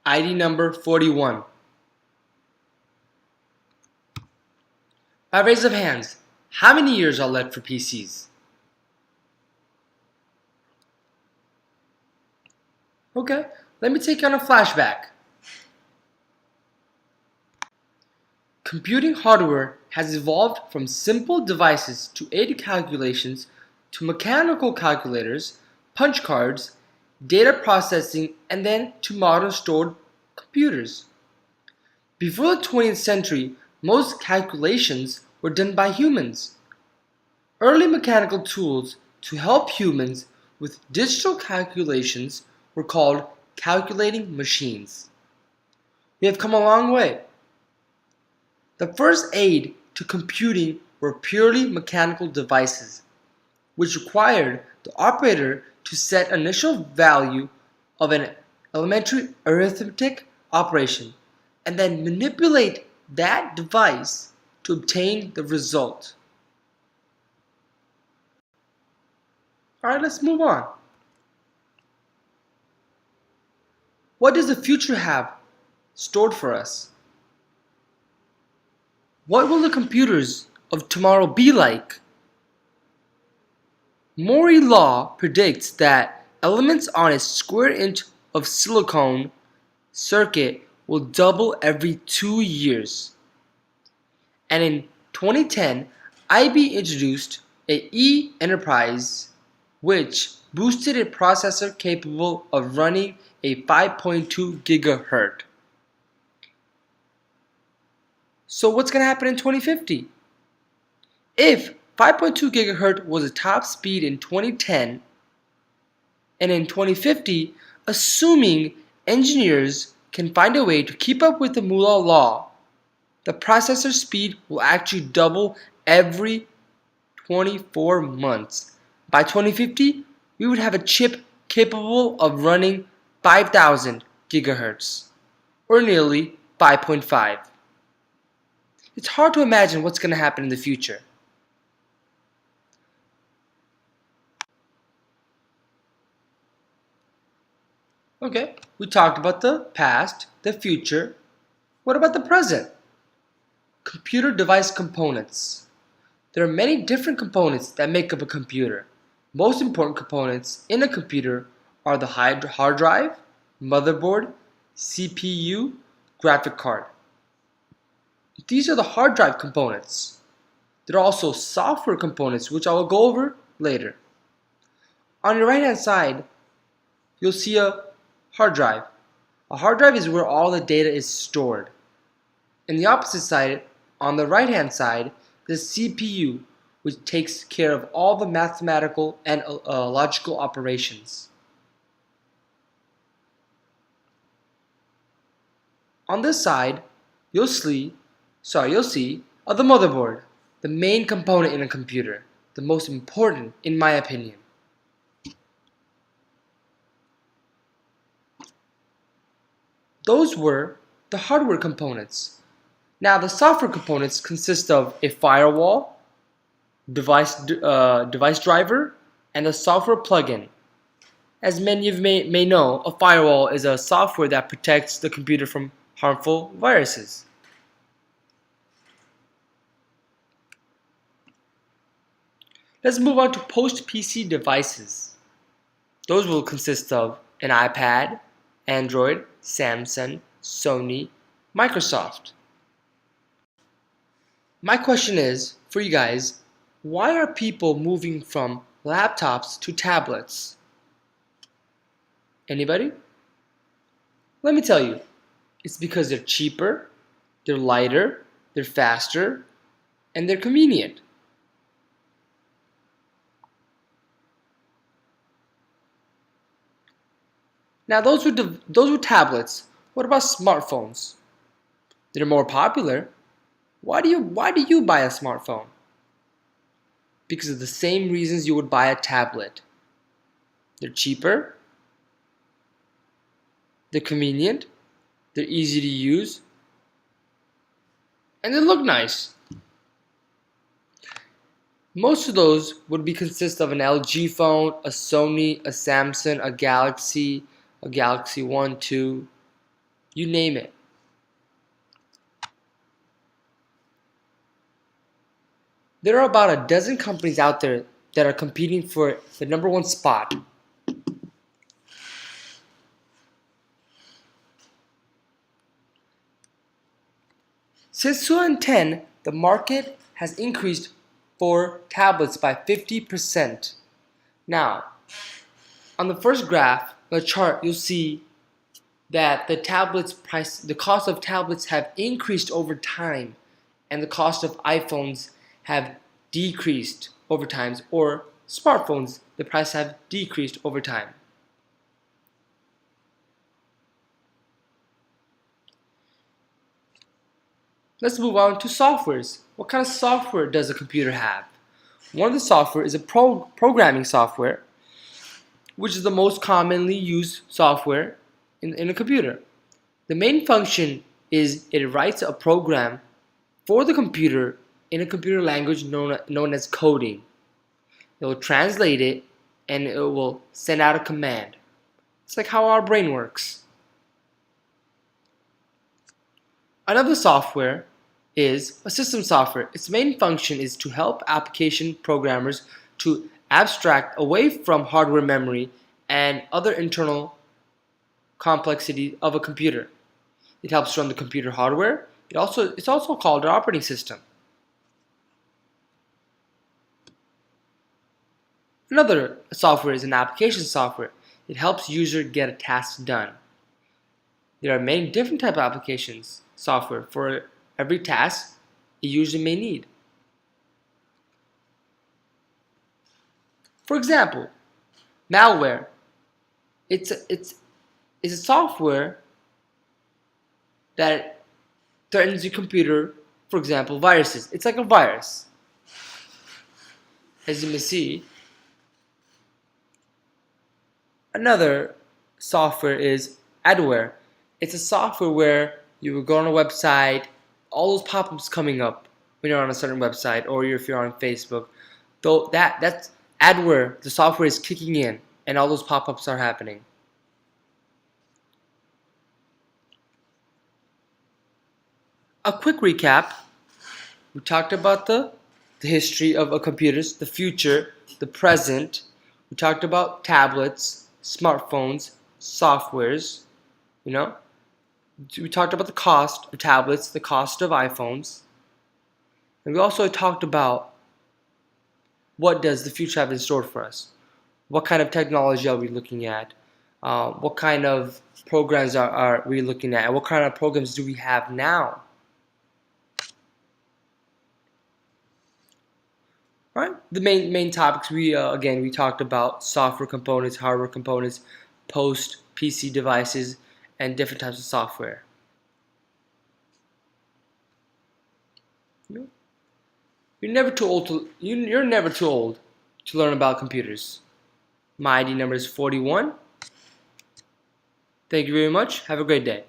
ID number 41. By raise of hands, how many years are left for PCs? Okay, let me take you on a flashback. Computing hardware has evolved from simple devices to aid calculations to mechanical calculators, punch cards, data processing, and then to modern stored computers. Before the 20th century, most calculations were done by humans. Early mechanical tools to help humans with digital calculations were called calculating machines. We have come a long way. The first aid to computing were purely mechanical devices, which required the operator to set initial value of an elementary arithmetic operation and then manipulate that device to obtain the result. Alright, let's move on. What does the future have stored for us? What will the computers of tomorrow be like? Moore's law predicts that elements on a square inch of silicon circuit will double every 2 years. And in 2010, IB introduced a E-Enterprise, which boosted a processor capable of running a 5.2 gigahertz. So what's going to happen in 2050? If 5.2 gigahertz was the top speed in 2010, and in 2050, assuming engineers can find a way to keep up with the Moore's law, the processor speed will actually double every 24 months. By 2050, we would have a chip capable of running 5,000 gigahertz, or nearly 5.5. It's hard to imagine what's going to happen in the future. Okay, we talked about the past, the future. What about the present? Computer device components. There are many different components that make up a computer. Most important components in a computer are the hard drive, motherboard, CPU, graphic card. These are the hard drive components. There are also software components, which I will go over later. On your right hand side, you'll see a hard drive. A hard drive is where all the data is stored. In the opposite side, on the right hand side, the CPU, which takes care of all the mathematical and logical operations. On this side, you'll see the motherboard, the main component in a computer, the most important in my opinion. Those were the hardware components. Now the software components consist of a firewall, device driver, and a software plugin. As many of you may know, a firewall is a software that protects the computer from harmful viruses. Let's move on to post-PC devices. Those will consist of an iPad, Android, Samsung, Sony, Microsoft. My question is, for you guys, why are people moving from laptops to tablets? Anybody? Let me tell you, it's because they're cheaper, they're lighter, they're faster, and they're convenient. Now those were tablets. What about smartphones? They're more popular. Why do you buy a smartphone? Because of the same reasons you would buy a tablet. They're cheaper, they're convenient, they're easy to use, and they look nice. Most of those would consist of an LG phone, a Sony, a Samsung, a Galaxy 1, 2. you name it. There are about a dozen companies out there that are competing for the #1 spot. Since 2010, the market has increased for tablets by 50%. Now, on the first graph, the chart, you'll see that the cost of tablets have increased over time, and the cost of iPhones have decreased over time, or smartphones, the price have decreased over time. Let's move on to softwares. What kind of software does a computer have? One of the software is a programming software, which is the most commonly used software in a computer. The main function is it writes a program for the computer in a computer language known as coding. It will translate it and it will send out a command. It's like how our brain works. Another software is a system software. Its main function is to help application programmers to abstract away from hardware memory and other internal complexity of a computer. It helps run the computer hardware. It's also called an operating system. Another software is an application software. It helps user get a task done. There are many different type of applications software for every task a user may need. For example, malware. It's a software that threatens your computer. For example, viruses. It's like a virus. As you may see, another software is adware. It's a software where you will go on a website, all those pop-ups coming up when you're on a certain website, or if you're on Facebook. Though that's adware. The software is kicking in, and all those pop-ups are happening. A quick recap. We talked about the history of computers, the future, the present. We talked about tablets, smartphones, softwares, We talked about the cost of tablets, the cost of iPhones. And we also talked about what does the future have in store for us. What kind of technology are we looking at? What kind of programs are we looking at? And what kind of programs do we have now? Right? The main topics we talked about: software components, hardware components, post PC devices, and different types of software. You're never too old to learn about computers. My ID number is 41. Thank you very much. Have a great day.